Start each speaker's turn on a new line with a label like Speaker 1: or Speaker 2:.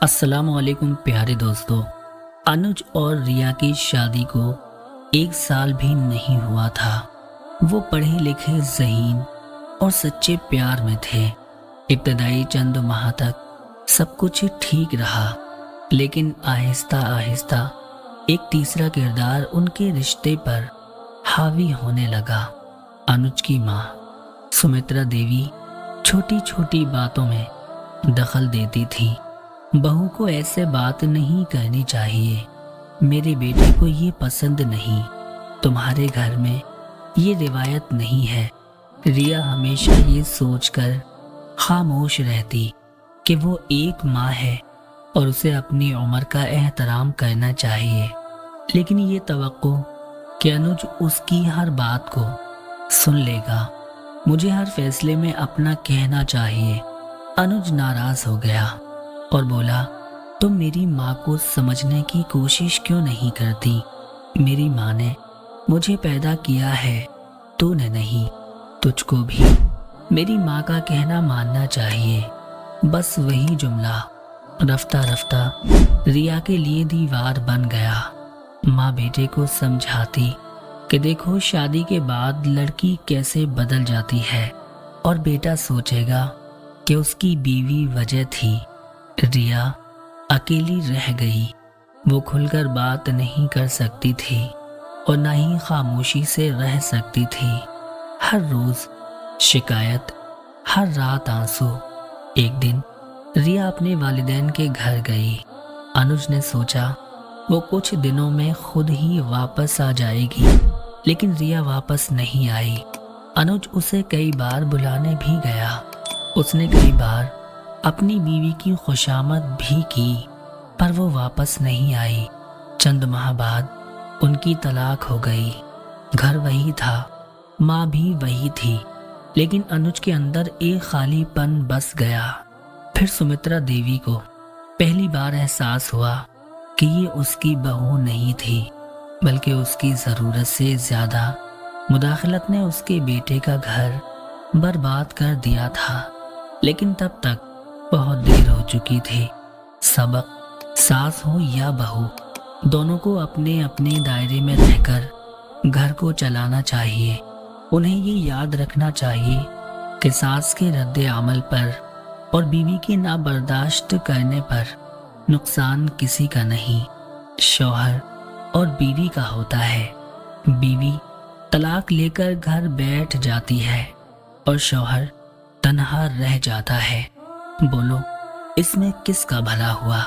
Speaker 1: السلام علیکم پیارے دوستو۔ انوج اور ریا کی شادی کو 1 سال بھی نہیں ہوا تھا۔ وہ پڑھے لکھے ذہین اور سچے پیار میں تھے۔ ابتدائی چند ماہ تک سب کچھ ٹھیک رہا، لیکن آہستہ آہستہ ایک تیسرا کردار ان کے رشتے پر حاوی ہونے لگا۔ انوج کی ماں سمترا دیوی چھوٹی چھوٹی باتوں میں دخل دیتی تھی۔ بہو کو ایسے بات نہیں کہنی چاہیے، میرے بیٹے کو یہ پسند نہیں، تمہارے گھر میں یہ روایت نہیں ہے۔ ریا ہمیشہ یہ سوچ کر خاموش رہتی کہ وہ ایک ماں ہے اور اسے اپنی عمر کا احترام کرنا چاہیے، لیکن یہ توقع کہ انوج اس کی ہر بات کو سن لے گا، مجھے ہر فیصلے میں اپنا کہنا چاہیے۔ انوج ناراض ہو گیا اور بولا، تم میری ماں کو سمجھنے کی کوشش کیوں نہیں کرتی؟ میری ماں نے مجھے پیدا کیا ہے، تو نے نہیں۔ تجھ کو بھی میری ماں کا کہنا ماننا چاہیے۔ بس وہی جملہ رفتہ رفتہ ریا کے لیے دیوار بن گیا۔ ماں بیٹے کو سمجھاتی کہ دیکھو، شادی کے بعد لڑکی کیسے بدل جاتی ہے، اور بیٹا سوچے گا کہ اس کی بیوی وجہ تھی۔ ریا اکیلی رہ گئی۔ وہ کھل کر بات نہیں کر سکتی تھی اور نہ ہی خاموشی سے رہ سکتی تھی۔ ہر روز شکایت، ہر رات آنسو۔ ایک دن ریا اپنے والدین کے گھر گئی۔ انوج نے سوچا وہ کچھ دنوں میں خود ہی واپس آ جائے گی، لیکن ریا واپس نہیں آئی۔ انوج اسے کئی بار بلانے بھی گیا۔ اس نے کئی بار اپنی بیوی کی خوشامد بھی کی، پر وہ واپس نہیں آئی۔ چند ماہ بعد ان کی طلاق ہو گئی۔ گھر وہی تھا، ماں بھی وہی تھی، لیکن انوج کے اندر ایک خالی پن بس گیا۔ پھر سمترا دیوی کو پہلی بار احساس ہوا کہ یہ اس کی بہو نہیں تھی، بلکہ اس کی ضرورت سے زیادہ مداخلت نے اس کے بیٹے کا گھر برباد کر دیا تھا۔ لیکن تب تک بہت دیر ہو چکی تھی۔ سبق، ساس ہو یا بہو، دونوں کو اپنے اپنے دائرے میں رہ کر گھر کو چلانا چاہیے۔ انہیں یہ یاد رکھنا چاہیے کہ ساس کے رد عمل پر اور بیوی کے نابرداشت کرنے پر نقصان کسی کا نہیں، شوہر اور بیوی کا ہوتا ہے۔ بیوی طلاق لے کر گھر بیٹھ جاتی ہے اور شوہر تنہا رہ جاتا ہے۔ بولو، اس میں کس کا بھلا ہوا؟